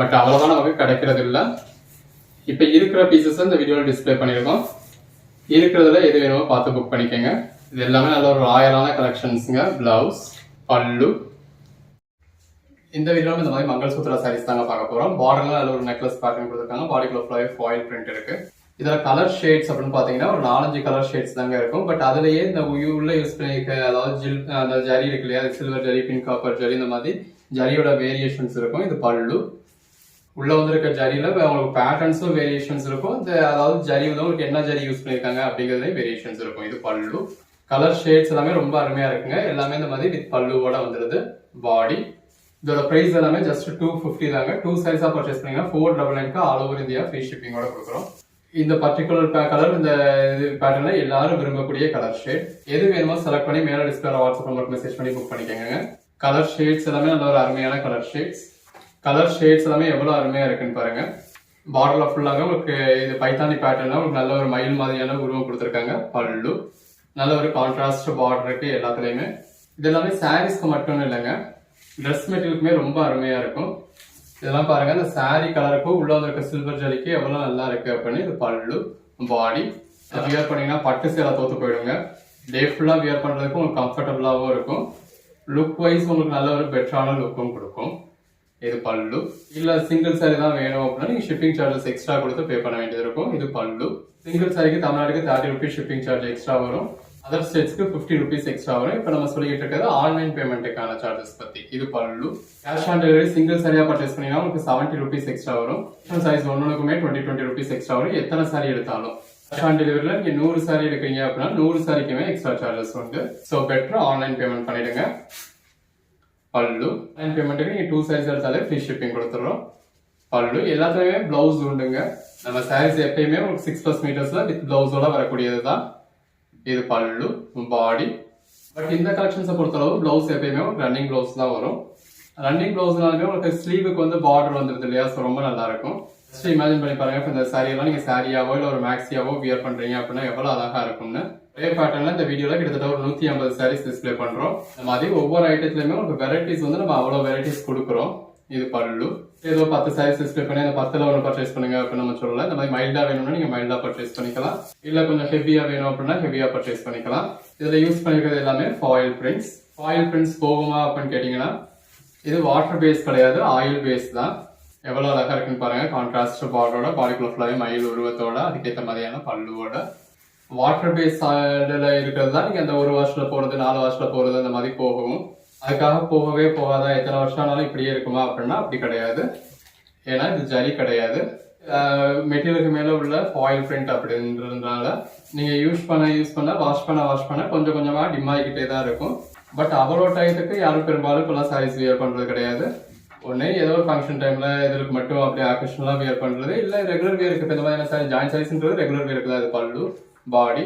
பட் அவ்வளவுதான் நமக்கு கிடைக்கிறது இல்லை. இப்ப இருக்கிற பீசஸ் இந்த வீடியோல டிஸ்பிளே பண்ணிருக்கோம். இருக்கிறதுல எது வேணுமோ பார்த்து புக் பண்ணிக்கோங்க. இது எல்லாமே நல்ல ஒரு ராயலான கலெக்ஷன்ஸுங்க. பிளவுஸ், பல்லு. இந்த வீடியோல இந்த மாதிரி மங்கள்சூத்ரா சாரீஸ் தாங்க பார்க்க போறோம். பார்டர்ல நல்ல ஒரு நெக்லஸ் பேட்டர்ன் கொடுத்துருக்காங்க. பாடிக்குள்ள ஃபுல்லாவே ஃபாயில் பிரிண்ட் இருக்கு. இதுல கலர் ஷேட்ஸ் அப்படின்னு பாத்தீங்கன்னா ஒரு 4-5 கலர் ஷேட்ஸ் தாங்க இருக்கும். பட் அதுலயே இந்த உள்ள யூஸ் பண்ணிருக்க அதாவது அந்த ஜரி இருக்கு இல்லையா, silver zari, pink copper zari, இந்த மாதிரி ஜரியோட வேரியேஷன்ஸ் இருக்கும். இது பல்லு. உள்ள வந்திருக்க ஜரியில உங்களுக்கு பேட்டர்ன்ஸும் வேரியேஷன்ஸ் இருக்கும். இந்த அதாவது ஜரி வந்து உங்களுக்கு என்ன ஜரி யூஸ் பண்ணிருக்காங்க அப்படிங்கறதுல வேரியேஷன்ஸ் இருக்கும். இது பல்லு. கலர் ஷேட்ஸ் எல்லாமே ரொம்ப அருமையா இருக்குங்க. எல்லாமே இந்த மாதிரி வித் பல்லுவோட வந்துருது. பாடி. இதோட பிரைஸ் எல்லாமே ஜஸ்ட் 250 தாங்க. 2 சைஸா பர்ச்சேஸ் பண்ணீங்கன்னா 499 ஆல் ஓவர் இந்தியா ஃப்ரீ ஷிப்பிங்கோட கொடுக்குறோம். இந்த பர்டிகுலர் கலர் இந்த பேட்டர்ல எல்லாரும் விரும்பக்கூடிய கலர் ஷேட். எது வேணுமோ செலக்ட் பண்ணி மேல டிஸ்பிளே வாட்ஸ்அப் நம்பருக்கு மெசேஜ் பண்ணி புக் பண்ணிக்கோங்க. கலர் ஷேட்ஸ் எல்லாமே நல்ல ஒரு அருமையான கலர் ஷேட்ஸ். கலர் ஷேட்ஸ் எல்லாமே எவ்வளவு அருமையா இருக்குன்னு பாருங்க. பார்டர்ல ஃபுல்லாக உங்களுக்கு இது பைத்தானி பேட்டர்னா உங்களுக்கு நல்ல ஒரு மயில் மாதிரியான உருவம் கொடுத்துருக்காங்க. பல்லு. நல்ல ஒரு கான்ட்ராஸ்ட் பார்டர் இருக்கு எல்லாத்துலயுமே. இது எல்லாமே சாரீஸ்க்கு மட்டும் இல்லைங்க, ட்ரெஸ் மெட்டீரியலுக்குமே ரொம்ப அருமையா இருக்கும். இதெல்லாம் பாருங்க, இந்த சாரி கலருக்கும் உள்ள இருக்க சில்வர் ஜரிக்கு எவ்வளவு நல்லா இருக்கு அப்படின்னு. இது பல்லு, பாடி. வியர் பண்ணீங்கன்னா பட்டு சேலை தோத்து போயிடுங்க. டே ஃபுல்லா வியர் பண்றதுக்கு உங்களுக்கு கம்ஃபர்டபுளாகவும் இருக்கும். லுக் வைஸ் உங்களுக்கு நல்ல ஒரு பெட்டரான லுக்கும் கொடுக்கும். இது பல்லு. இல்ல சிங்கிள் சாரி தான் வேணும் அப்படின்னா நீங்க ஷிப்பிங் சார்ஜஸ் எக்ஸ்ட்ரா கொடுத்து பே பண்ண வேண்டியது இருக்கும். இது பல்லு. சிங்கிள் சாரிக்கு தமிழ்நாட்டுக்கு 30 rupees ஷிப்பிங் சார்ஜ் எக்ஸ்ட்ரா வரும். அதர் ஸ்டேட்ஸ்க்கு 50 rupees எக்ஸ்ட்ரா வரும். இப்ப நம்ம சொல்லிட்டு இருக்கிறது ஆன்லைன் பேமெண்ட்டுக்கான சார்ஜஸ் பத்தி. இது pallu. Cash on delivery single சாரியா பர்ச்சேஸ் பண்ணீங்கன்னா உங்களுக்கு 70 rupees எக்ஸ்ட்ரா வரும். சைஸ் ஒன்னுக்குமே 20 rupees எக்ஸ்ட்ரா வரும். எத்தனை சாரி எடுத்தாலும். கேஷ் ஆன் டெலிவரியில நீங்க 100 சாரி எடுக்கிறீங்க அப்படின்னா 100 சாரிக்குமே எக்ஸ்ட்ரா சார்ஜஸ் உண்டு. ஸோ பெட்டர் ஆன்லைன் பேமெண்ட் பண்ணிடுங்க. பல்லு. ஆன்லைன் பேமெண்ட்டுக்கு நீங்க 2 சாரீஸ் எடுத்தாலே ஃப்ரீ ஷிப்பிங் கொடுத்துறோம். பல்லு. எல்லாத்துலயுமே பிளவுஸ் உண்டுங்க. நம்ம சாரீஸ் எப்பயுமே உங்களுக்கு 6+ மீட்டர்ஸ்ல வித் பிளவுஸோட வரக்கூடியது தான். இது பல்லு, பாடி. பட் இந்த கலெக்ஷன்ஸை பொறுத்தளவு பிளவுஸ் எப்பயுமே ரன்னிங் பிளவுஸ் தான் வரும். ரன்னிங் பிளவுஸ்னாலுமே உங்களுக்கு ஸ்லீவுக்கு வந்து பார்டர் வந்துருது இல்லையா, ஸோ ரொம்ப நல்லா இருக்கும். ஜஸ்ட் இமேஜின் பண்ணி பாருங்க, இப்போ இந்த சாரியெல்லாம் நீங்க சாரியாவோ இல்லை ஒரு மேக்ஸியாவோ வியர் பண்றீங்க அப்படின்னா எவ்வளவு அழகா இருக்கும்னு. ஒரே பேட்டர்ன்ல இந்த வீடியோல கிட்டத்தட்ட ஒரு 150 சாரீஸ் டிஸ்பிளே பண்றோம். இந்த மாதிரி ஒவ்வொரு ஐட்டத்துலயுமே உங்களுக்கு வெரைட்டிஸ் வந்து நம்ம அவ்வளவு வெரைட்டிஸ் கொடுக்குறோம். இது பல்லு. ஏதோ 10 சாரீஸ் டிஸ்பிளே பண்ணி அந்த 10ல ஒன்று பர்ச்சேஸ் பண்ணுங்க அப்படின்னு நம்ம சொல்லலாம். இந்த மாதிரி மைல்டா வேணும்னா நீங்க மைல்டா பர்ச்சேஸ் பண்ணிக்கலாம். இல்ல கொஞ்சம் ஹெவியா வேணும் அப்படின்னா ஹெவியா பர்ச்சேஸ் பண்ணிக்கலாம். இதுல யூஸ் பண்ணிருக்கிறது எல்லாமே ஃபாயில் பிரிண்ட்ஸ். ஃபாயில் பிரிண்ட்ஸ் போகுமா அப்படின்னு கேட்டீங்கன்னா இது வாட்டர் பேஸ் கிடையாது, ஆயில் பேஸ் தான். எவ்வளவு அழகா இருக்குன்னு பாருங்க. கான்ட்ராஸ்ட் பார்டரோட பாடிக்குள்ள ஃபுல்லாவே மயில் உருவத்தோட அதுக்கேற்ற மாதிரியான பல்லுவோட. வாட்டர் பேஸ் சாயில்ல இருக்கிறது தான் நீங்க அந்த 1 வருஷத்துல போறது 4 வருஷத்துல போறது அந்த மாதிரி போகும். அதுக்காக போகவே போகாதா எத்தனை வருஷம் ஆனாலும் இப்படியே இருக்குமா அப்படின்னா அப்படி கிடையாது. ஏன்னா இது ஜரி கிடையாது. மெட்டீரியலுக்கு மேல உள்ள ஃபாயில் பிரிண்ட் அப்படின்றதுனால நீங்க யூஸ் பண்ண வாஷ் பண்ண கொஞ்சம் கொஞ்சமா டிம் ஆகிக்கிட்டே தான் இருக்கும். பட் அவ்வளோ டயத்துக்கு யாரும் பெரும்பாலும் இப்பெல்லாம் சாரீஸ் வியர் பண்றது கிடையாது. ஒண்ணு ஏதோ ஒரு ஃபங்க்ஷன் டைம்ல இதுக்கு மட்டும் அப்படியே ஆகேஷனலா வியர் பண்றது, இல்ல ரெகுலர் வியருக்கு. இந்த மாதிரியான சாரி ஜாயின் சாரீஸ்ன்றது ரெகுலர் வியருக்கு தான். அது பல்லு பாடி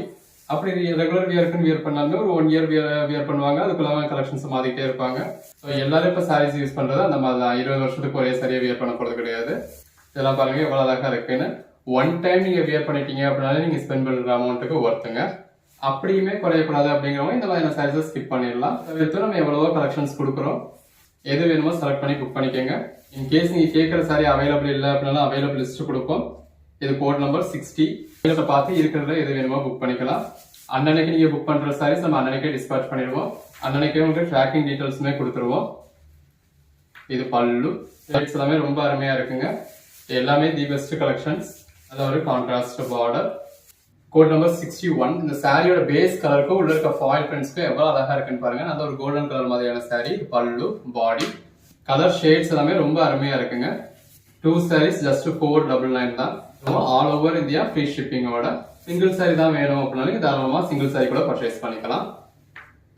அப்படி ரெகுலர் வியருக்குன்னு வியர் பண்ணாலுமே ஒரு 1 இயர் வியர் பண்ணுவாங்க. அதுக்குள்ள கலெக்ஷன்ஸ் மாத்திக்கிட்டே இருப்பாங்க. ஸோ எல்லாரும் இப்போ சாரீஸ் யூஸ் பண்றது அந்த மாதிரி தான். 20 வருஷத்துக்கு ஒரே சரியா வியர் பண்ண போறது கிடையாது. இதெல்லாம் பாருங்க எவ்வளவு அழகா இருக்குன்னு. ஒன் டைம் நீங்க வியர் பண்ணிட்டீங்க அப்படின்னாலே நீங்க ஸ்பெண்ட் பண்ற அமௌண்ட்டுக்கு ஒர்த்துங்க. அப்படியுமே குறையக்கூடாது அப்படிங்கிறவங்க இந்த மாதிரியான சாரீஸை ஸ்கிப் பண்ணிடலாம். தவிர்த்து நம்ம எவ்வளவோ கலெக்ஷன்ஸ் கொடுக்குறோம். எது வேணுமோ செலக்ட் பண்ணி புக் பண்ணிக்கோங்க. இன்கேஸ் நீங்க கேட்குற சாரி அவைலபிள் இல்லை அப்படின்னாலும் அவைலபிள் லிஸ்ட் கொடுப்போம். இது கோட் நம்பர் 60. இதை பார்த்து இருக்கிறதுல எது வேணுமோ புக் பண்ணிக்கலாம். அன்னன்னைக்கு நீங்க புக் பண்ற சாரீஸ் நம்ம அன்னன்னைக்கே டிஸ்பேச் பண்ணிடுவோம். அன்னன்னைக்கே உங்களுக்கு ட்ராக்கிங் டீடைல்ஸுமே கொடுத்துருவோம். இது பல்லு ரேட்ஸ் எல்லாமே ரொம்ப அருமையா இருக்குங்க. எல்லாமே தி பெஸ்ட் கலெக்ஷன்ஸ். அது ஒரு கான்ட்ராஸ்ட் பார்டர். Code number 61. இந்த சாரியோட பேஸ் கலருக்கும் உள்ள இருக்க ஃபாயில் பிரிண்ட்ஸ்க்கும் எவ்வளவு அழகா இருக்குன்னு பாருங்க. நல்ல ஒரு கோல்டன் கலர் மாதிரியான சாரி. பல்லு பாடி கலர் ஷேட்ஸ் எல்லாமே ரொம்ப அருமையா இருக்குங்க. 2 சாரீஸ் ஜஸ்ட் 499 தான். ஆல் ஓவர் இந்தியா ஃப்ரீ ஷிப்பிங்கோட. சிங்கிள் சாரி தான் வேணும் அப்படின்னாலும் தாராளமா சிங்கிள் சாரி கூட பர்ச்சேஸ் பண்ணிக்கலாம்.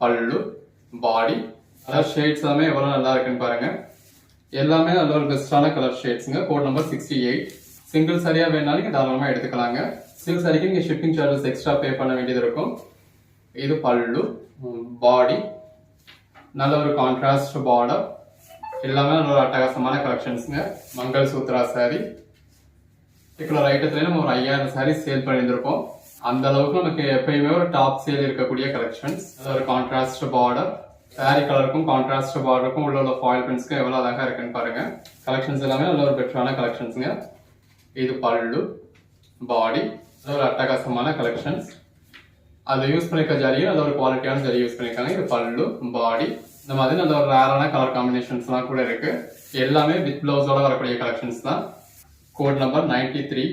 பல்லு பாடி கலர் ஷேட்ஸ் எல்லாமே எவ்வளவு நல்லா இருக்குன்னு பாருங்க. எல்லாமே நல்ல ஒரு பெஸ்டான கலர் ஷேட்ஸ்ங்க. Code number 68. சிங்கிள் சாரியா வேணாலும் நீங்க தாராளமா எடுத்துக்கலாங்க. சிங்கிள் சாரிக்கு நீங்க ஷிப்பிங் சார்ஜஸ் எக்ஸ்ட்ரா பே பண்ண வேண்டியது இருக்கும். இது பல்லு பாடி நல்ல ஒரு கான்ட்ராஸ்ட் பார்டர். எல்லாமே நல்ல ஒரு அட்டகாசமான கலெக்ஷன்ஸ்ங்க. மங்கள் சூத்ரா சாரி பர்டிகுலர் ஐட்டத்துல நம்ம ஒரு 5000 சாரி சேல் பண்ணியிருந்திருப்போம். அந்த அளவுக்கு நமக்கு எப்பயுமே ஒரு டாப் சேல் இருக்கக்கூடிய கலெக்ஷன்ஸ். நல்ல ஒரு கான்ட்ராஸ்ட் பார்டர். சாரி கலருக்கும் கான்ட்ராஸ்ட் பார்டருக்கும் உள்ள ஃபாயில் பிரிண்ட்ஸ்க்கு எவ்வளவு அழகா இருக்குன்னு பாருங்க. கலெக்ஷன்ஸ் எல்லாமே நல்ல ஒரு பெட்டரான கலெக்ஷன்ஸ்ங்க. இது பல்லு பாடி ஒரு அட்டகாசமான கலெக்ஷன்ஸ். அதை யூஸ் பண்ணிருக்க ஜரியும் நல்ல ஒரு குவாலிட்டியான ஜரி யூஸ் பண்ணிருக்காங்க. இது பல்லு பாடி இந்த மாதிரி நல்ல ஒரு ரேரான கலர் காம்பினேஷன்ஸ் எல்லாம் கூட இருக்கு. எல்லாமே வித் பிளவுஸோட வரக்கூடிய கலெக்ஷன்ஸ் தான். Code number 93.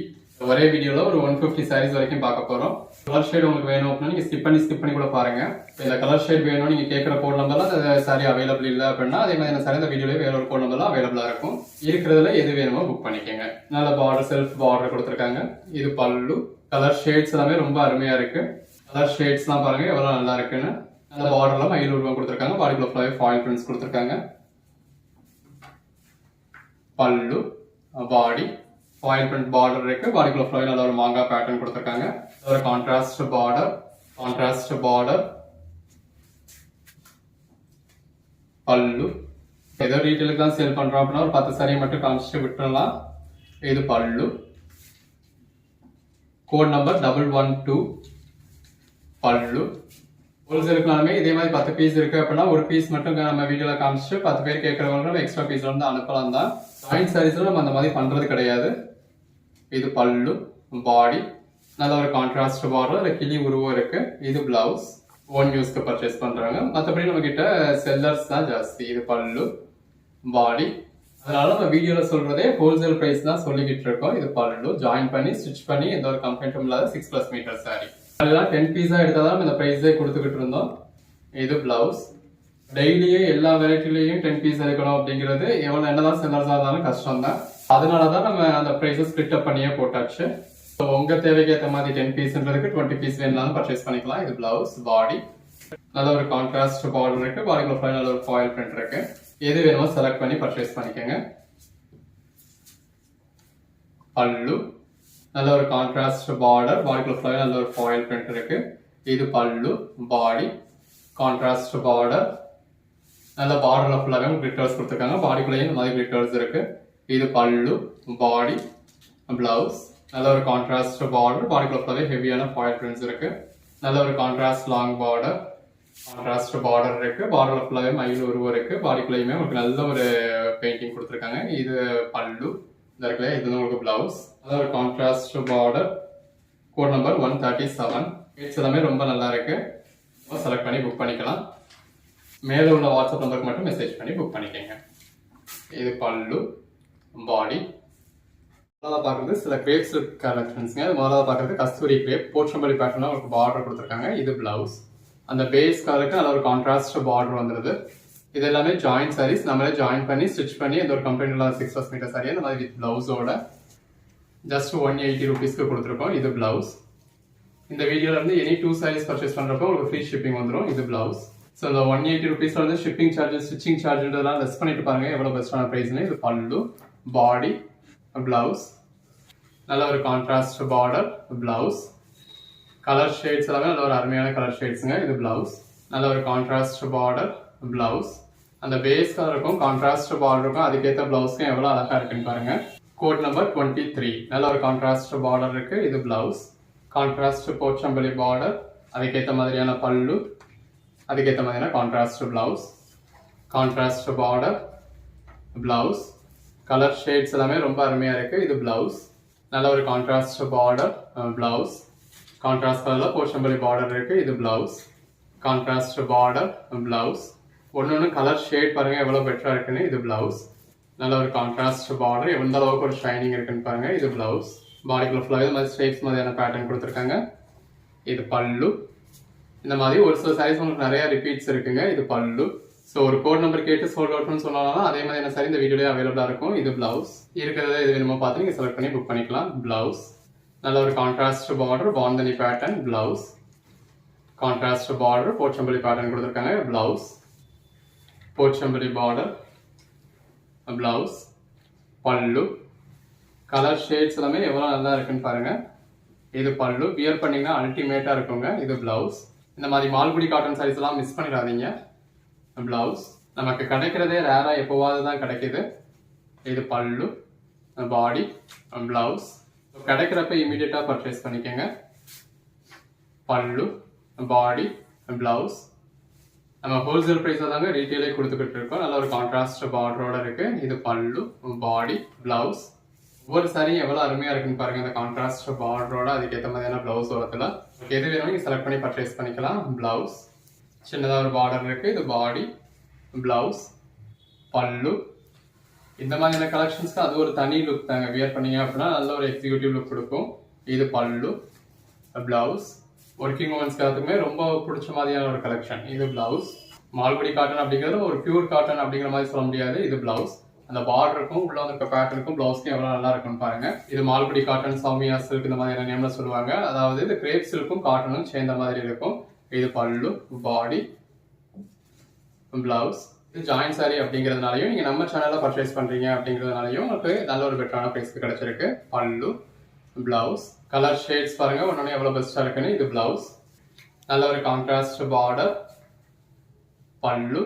ஒரே வீடியோல ஒரு 150 சாரீஸ் வரைக்கும் பார்க்க போறோம். கலர் ஷேட் உங்களுக்கு வேணும் அப்படின்னா நீங்க ஸ்கிப் பண்ணி கூட பாருங்க. இந்த கலர் ஷேட் வேணும் நீங்க கேட்கிற கோட் நம்பர்ல அந்த சாரி அவைலபிள் இல்லை அப்படின்னா அதே மாதிரி சாரி இந்த வீடியோல வேற ஒரு கோட் நம்பர்ல அவைலபிளா இருக்கும். இருக்கிறதுல எது வேணுமோ புக் பண்ணிக்கோங்க. நல்ல பார்டர் செல்ஃப் பார்டர் கொடுத்துருக்காங்க. இது பல்லு. கலர் ஷேட்ஸ் எல்லாமே ரொம்ப அருமையா இருக்கு. கலர் ஷேட்ஸ் எல்லாம் பாருங்க எவ்வளவு நல்லா இருக்குன்னு. அந்த பார்டர்ல மயில் உருவம் கொடுத்துருக்காங்க. பாடிக்குள்ள ஃபுல்லாவே ஃபாயில் பிரிண்ட்ஸ் கொடுத்துருக்காங்க. பல்லு பாடி ஃபாயில் பிரிண்ட் பார்டர் இருக்கு. பாடிக்குள்ள ஃபுல்லாவே நல்ல ஒரு மாங்கா பேட்டர்ன் கொடுத்துருக்காங்க. ஒரு கான்ட்ராஸ்ட் பார்டர் பல்லு. ஏதோ ரீட்டைலுக்கு தான் சேல் பண்றோம் அப்படின்னா ஒரு 10 சாரியை மட்டும் காமிச்சிட்டு விட்டுறலாம். இது பல்லு. Code number 112. பல்லு. ஹோல்சேலுக்குனாலுமே இதே மாதிரி 10 பீஸ் இருக்கு அப்படின்னா ஒரு பீஸ் மட்டும் நம்ம வீடியோல காமிச்சிட்டு 10 பேர் கேட்கறவங்க நம்ம எக்ஸ்ட்ரா பீஸ் வந்து அனுப்பலாம் தான். ஜாயிண்ட் சாரீஸ்ல நம்ம அந்த மாதிரி பண்றது கிடையாது. இது பல்லு பாடி நல்ல ஒரு கான்ட்ராஸ்ட் பார்டர். கிளி உருவம் இருக்கு. இது பிளவுஸ் ஓன் யூஸ்க்கு பர்ச்சேஸ் பண்றாங்க. மற்றபடி நம்ம கிட்ட செல்லர்ஸ் தான் ஜாஸ்தி. இது பல்லு பாடி. அதனால நம்ம வீடியோல சொல்றதே ஹோல்சேல் பிரைஸ் தான் சொல்லிக்கிட்டு இருக்கோம். இது பல்லு ஜாயின் பண்ணி ஸ்டிச் பண்ணி எந்த ஒரு கம்ப்ளைண்ட்டும் இல்லாத 6+ மீட்டர் சாரி. அதெல்லாம் 10 பீஸா எடுத்தாதான் இந்த பிரைஸே கொடுத்துக்கிட்டு இருந்தோம். இது பிளவுஸ். டெய்லியே எல்லா வெரைட்டிலையும் 10 பீஸ் எடுக்கணும் அப்படிங்கிறது எவ்வளவு என்னதான் செல்லர்ஸா இருந்தாலும் கஷ்டம் தான். அதனாலதான் நம்ம அந்த பிரைஸை ஸ்பிளிட் அப் பண்ணியே போட்டாச்சு. உங்க தேவைக்கு ஏற்ற மாதிரி 10 பீஸ்ன்றதுக்கு 20 பீஸ் வேணாலும் பர்ச்சேஸ் பண்ணிக்கலாம். இது பிளவுஸ் பாடி நல்ல ஒரு கான்ட்ராஸ்ட் பார்டர் இருக்கு. பாடிக்குள்ள நல்ல ஒரு ஃபாயில் பிரிண்ட் இருக்கு. எது வேணுமோ செலக்ட் பண்ணி பர்ச்சேஸ் பண்ணிக்கோங்க. பல்லு நல்ல ஒரு கான்ட்ராஸ்ட் பார்டர். பாடிக்குள்ள நல்ல ஒரு ஃபாயில் பிரிண்ட் இருக்கு. இது பல்லு பாடி கான்ட்ராஸ்ட் பார்டர். நல்ல பார்டர்ல ஃபுல்லாவே கிளிட்டர்ஸ் கொடுத்துருக்காங்க. பாடிக்குள்ளேயும் இந்த மாதிரி கிளிட்டர்ஸ் இருக்கு. இது பல்லு பாடி பிளவுஸ் நல்ல ஒரு கான்ட்ராஸ்ட் பார்டர். பாடிக்குள்ள ஃபுல்லாவே ஹெவியான ஃபாயில் பிரிண்ட்ஸ் இருக்கு. நல்ல ஒரு contrast long border. Contrast border இருக்கு. பார்டர்ல ஃபுல்லாவே மயில் உருவம் இருக்கு. பாடிக்குள்ளேயுமே உங்களுக்கு நல்ல ஒரு பெயிண்டிங் கொடுத்துருக்காங்க. இது பல்லு இருக்குல்ல, இது உங்களுக்கு பிளவுஸ். நல்ல ஒரு contrast border. Code number 137. Rates எல்லாமே ரொம்ப நல்லா இருக்கு. செலக்ட் பண்ணி புக் பண்ணிக்கலாம். மேலே உள்ள வாட்ஸ்அப் நம்பருக்கு மட்டும் மெசேஜ் பண்ணி புக் பண்ணிக்கோங்க. இது பல்லு பாடி முதல்ல பார்க்குறது சில கிரேப் சில்க் கலெக்ஷன்ஸுங்க. முதல்ல பார்க்குறது கஸ்தூரி கிரேப் போச்சம்பள்ளி பேட்டர்னில் உங்களுக்கு பார்டர் கொடுத்துருக்காங்க. இது பிளவுஸ். அந்த பேஸ் கலருக்கு நல்ல ஒரு கான்ட்ராஸ்ட் பார்டர் வந்துடுது. இது எல்லாமே ஜாயின் சாரீஸ். நம்மளே ஜாயின் பண்ணி ஸ்டிச் பண்ணி இந்த ஒரு கம்பெனியில் 6 மீட்டர் சாரி அந்த மாதிரி வித் பிளவுஸோட ஜஸ்ட் 180 rupeesக்கு கொடுத்துருக்கோம். இது பிளவுஸ். இந்த வீடியோவில் இருந்து எனி 2 சாரீஸ் பர்ச்சேஸ் பண்ணுறப்போ உங்களுக்கு ஃப்ரீ ஷிப்பிங் வந்துடும். இது பிளவுஸ். ஸோ இந்த 180 rupeesல வந்து ஷிப்பிங் சார்ஜஸ் ஸ்டிச்சிங் சார்ஜ்ன்றதெல்லாம் லெஸ் பண்ணிட்டு பாருங்க எவ்வளோ பெஸ்ட்டான ப்ரைஸ்னு. இது பல்லு, பாடி, பிளவுஸ். நல்ல ஒரு contrast border, blouse. Colour shades எல்லாமே நல்ல ஒரு அருமையான கலர் ஷேட்ஸுங்க. இது பிளவுஸ். நல்ல ஒரு கான்ட்ராஸ்ட் பார்டர், பிளவுஸ். அந்த பேஸ் கலருக்கும் கான்ட்ராஸ்ட் பார்டருக்கும் அதுக்கேற்ற பிளவுஸ்க்கும் எவ்வளோ அழகா இருக்குன்னு பாருங்க. Code number 23. நல்ல ஒரு கான்ட்ராஸ்ட் பார்டர் இருக்கு. இது பிளவுஸ். கான்ட்ராஸ்ட் போச்சம்பள்ளி பார்டர், அதுக்கேற்ற மாதிரியான பல்லு, அதுக்கேற்ற மாதிரியான contrast blouse. Contrast border, blouse. Colour shades எல்லாமே ரொம்ப அருமையா இருக்கு. இது பிளவுஸ். நல்ல ஒரு கான்ட்ராஸ்ட் பார்டர், பிளவுஸ். கான்ட்ராஸ்ட் கலர்ல போச்சம்பள்ளி பார்டர் இருக்கு. இது பிளவுஸ். Contrast border, blouse. ஒன்னொன்னு கலர் ஷேட் பாருங்க எவ்வளவு பெட்டரா இருக்குன்னு. இது பிளவுஸ். நல்ல ஒரு கான்ட்ராஸ்ட் பார்டர், எந்த அளவுக்கு ஒரு ஷைனிங் இருக்குன்னு பாருங்க. இது பிளவுஸ். பாடிக்குள்ள ஃபுல்லாவே இந்த மாதிரி ஸ்ட்ரைப்ஸ் மாதிரியான பேட்டர்ன் கொடுத்துருக்காங்க. இது பல்லு. இந்த மாதிரி ஒரு சில சாரீஸ் உங்களுக்கு நிறைய ரிப்பீட்ஸ் இருக்குங்க. இது பல்லு. ஸோ ஒரு கோட் நம்பர் கேட்டு சோல்ட் அவுட்னு சொன்னாலும் அதே மாதிரியான சாரி இந்த வீடியோலேயே அவைலபிளா இருக்கும். இது பிளவுஸ். இருக்கிறத இது வேணுமோ பார்த்து நீங்க செலக்ட் பண்ணி புக் பண்ணிக்கலாம். பிளவுஸ். நல்ல ஒரு contrast border, bandhani pattern, blouse. Contrast border, Pochampalli pattern கொடுத்துருக்காங்க. பிளவுஸ். Pochampalli border, blouse. பல்லு. கலர் ஷேட்ஸ் எல்லாமே எவ்வளவு நல்லா இருக்குன்னு பாருங்க. இது பல்லு. வியர் பண்ணீங்கன்னா அல்டிமேட்டா இருக்குங்க. இது பிளவுஸ். இந்த மாதிரி மால்குடி காட்டன் சாரீஸ் எல்லாம் மிஸ் பண்ணிடாதீங்க. பிளவுஸ். நமக்கு கிடைக்கிறதே ரேரா எப்போவாது தான் கிடைக்குது. இது பல்லு, பாடி, பிளவுஸ். கிடைக்கிறப்ப இமீடியட்டா பர்ச்சேஸ் பண்ணிக்கோங்க. பல்லு, பாடி, பிளவுஸ். நம்ம ஹோல்சேல் பிரைஸ்ல தாங்க ரீட்டெயிலே கொடுத்துக்கிட்டு இருக்கோம். நல்ல ஒரு கான்ட்ராஸ்ட் பார்டரோட இருக்கு. இது பல்லு, பாடி, பிளவுஸ். ஒவ்வொரு சாரியும் எவ்வளவு அருமையா இருக்குன்னு பாருங்க. இந்த கான்ட்ராஸ்ட் பார்டரோட அதுக்கேற்ற மாதிரியான பிளவுஸ் வரத்துல எது வேணும் நீங்க செலக்ட் பண்ணி பர்ச்சேஸ் பண்ணிக்கலாம். பிளவுஸ். சின்னதா ஒரு பார்டர் இருக்கு. இது பாடி, பிளவுஸ், பல்லு. இந்த மாதிரியான கலெக்ஷன்ஸ்க்கு அது ஒரு தனி லுக் தாங்க. வியர் பண்ணீங்க அப்படின்னா நல்ல ஒரு எக்ஸிக்யூட்டிவ் லுக் கொடுக்கும். இது பல்லு, பிளவுஸ். ஒர்க்கிங் உமன்ஸ்க்கு எல்லாத்துக்குமே ரொம்ப பிடிச்ச மாதிரியான ஒரு கலெக்ஷன். இது பிளவுஸ். மால்குடி காட்டன் அப்படிங்கிறது ஒரு பியூர் காட்டன் அப்படிங்கிற மாதிரி சொல்ல முடியாது. இது பிளவுஸ். அந்த பார்டருக்கும் உள்ள இருக்க பேட்டர்னுக்கும் பிளவுஸ்க்கும் எவ்வளவு நல்லா இருக்குன்னு பாருங்க. இது மால்குடி காட்டன், சௌமியா சில்க் இந்த மாதிரி நேம்ல சொல்லுவாங்க. அதாவது இது கிரேப் சில்க்கும் காட்டனும் சேர்ந்த மாதிரி இருக்கும். இது பல்லு, பாடி, பிளவுஸ். இது ஜாயின் சாரி அப்படிங்கிறதுனாலையும் நீங்க நம்ம சேனல்ல பர்ச்சேஸ் பண்றீங்க அப்படிங்கிறதுனாலையும் உங்களுக்கு நல்ல ஒரு பெட்டரான பிரைஸ்க்கு கிடைச்சிருக்கு. பல்லு, பிளவுஸ். கலர் ஷேட்ஸ் பாருங்க ஒன்னொன்னு எவ்வளவு பெஸ்டா இருக்குன்னு. இது பிளவுஸ். நல்ல ஒரு கான்ட்ராஸ்ட் பார்டர், பல்லு,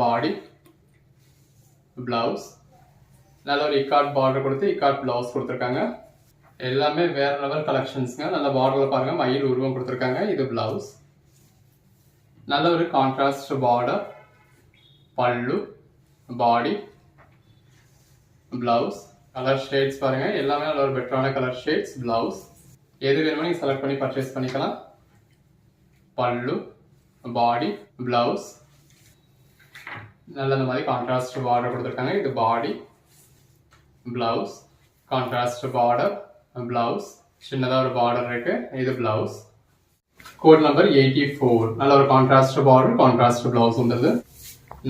பாடி, பிளவுஸ். நல்ல ஒரு இக்காட் பார்டர் கொடுத்து இக்காட் பிளவுஸ் கொடுத்துருக்காங்க. எல்லாமே வேற லெவல் கலெக்ஷன்ஸ்ங்க. நல்ல பார்டர்ல பாருங்க மயில் உருவம் கொடுத்துருக்காங்க. இது பிளவுஸ். நல்ல ஒரு கான்ட்ராஸ்ட் பார்டர், பல்லு, பாடி, பிளவுஸ். கலர் ஷேட்ஸ் பாருங்க எல்லாமே நல்ல ஒரு பெட்டரான கலர் ஷேட்ஸ். பிளவுஸ். எது வேணுமோ நீங்க செலக்ட் பண்ணி பர்ச்சேஸ் பண்ணிக்கலாம். பல்லு, பாடி, பிளவுஸ். நல்ல இந்த மாதிரி கான்ட்ராஸ்ட் பார்டர் கொடுத்துருக்காங்க. இது பாடி, பிளவுஸ். Contrast border, blouse. சின்னதா ஒரு பார்டர் இருக்கு. இது பிளவுஸ். Code number 84. நல்ல ஒரு கான்ட்ராஸ்ட் பார்டர், கான்ட்ராஸ்ட் பிளவுஸ் வந்தது.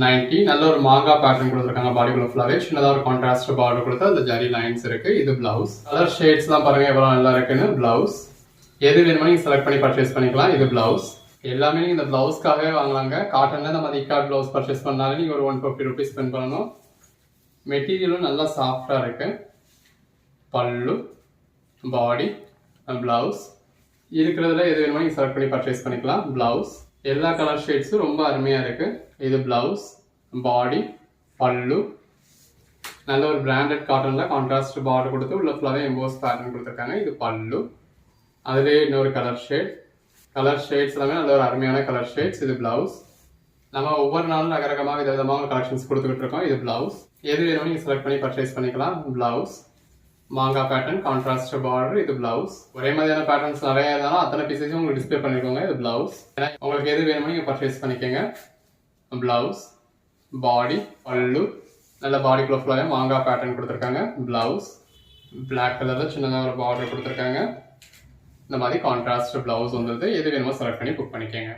90. நல்ல ஒரு மாங்கா பேட்டர்ன் கொடுத்துருக்காங்க. பாடிக்குள்ள ஃபுல்லாவே சின்னதா ஒரு கான்ட்ராஸ்ட் பார்டர் கொடுத்து அதுல ஜரி லைன்ஸ் இருக்கு. இது பிளவுஸ். கலர் ஷேட்ஸ் எல்லாம் பாருங்க எவ்வளவு நல்லா இருக்குன்னு. பிளவுஸ். எது வேணுமோ நீங்க செலக்ட் பண்ணி பர்ச்சேஸ் பண்ணிக்கலாம். இது பிளவுஸ். எல்லாமே நீங்க இந்த பிளவுஸ்க்காகவே வாங்கலாங்க. காட்டன்ல நம்ம இக்காட் பிளவுஸ் பர்ச்சேஸ் பண்ணாலும் நீங்க ஒரு 150 rupees ஸ்பெண்ட் பண்ணணும். மெட்டீரியலும் நல்லா சாஃப்டா இருக்கு. பல்லு, பாடி, பிளவுஸ். இருக்கிறதுல எது வேணுமோ நீங்க செலக்ட் பண்ணி பர்ச்சேஸ் பண்ணிக்கலாம். பிளவுஸ். எல்லா கலர் ஷேட்ஸும் ரொம்ப அருமையா இருக்கு. இது பிளவுஸ், பாடி, பல்லு. நல்ல ஒரு பிராண்டட் காட்டன்ல கான்ட்ராஸ்ட் பார்டர் கொடுத்து உள்ள ஃபுல்லாவே எம்போஸ் பேட்டர்ன் கொடுத்துருக்காங்க. இது பல்லு. அதுலேயே இன்னொரு கலர் ஷேட். கலர் ஷேட்ஸ் எல்லாமே நல்ல ஒரு அருமையான கலர் ஷேட்ஸ். இது பிளவுஸ். நம்ம ஒவ்வொரு நாளும் நகரகமாக விதவிதமாக கலெக்ஷன்ஸ் கொடுத்துக்கிட்டு இருக்கோம். இது பிளவுஸ். எது வேணுமோ நீங்க செலக்ட் பண்ணி பர்ச்சேஸ் பண்ணிக்கலாம். பிளவுஸ். மாங்கா பேட்டர்ன், கான்ட்ராஸ்ட் பார்டர். இது பிளவுஸ். ஒரே மாதிரியான பேட்டர்ன்ஸ் நிறைய இருந்தாலும் அத்தனை பீசஸும் உங்களுக்கு டிஸ்பிளே பண்ணிருக்கோங்க. இது பிளவுஸ். உங்களுக்கு எது வேணுமோ நீங்க பர்ச்சேஸ் பண்ணிக்கோங்க. பிளவுஸ், பாடி, பல்லு. நல்ல பாடிக்குள்ள ஃபுல்லாக மாங்கா பேட்டர்ன் கொடுத்துருக்காங்க. பிளவுஸ், பிளாக் கலரில் சின்னதாக ஒரு பார்டர் கொடுத்துருக்காங்க. இந்த மாதிரி கான்ட்ராஸ்ட் ப்ளவுஸ் வந்துடுது. எது வேணுமோ செலக்ட் பண்ணி புக் பண்ணிக்கோங்க.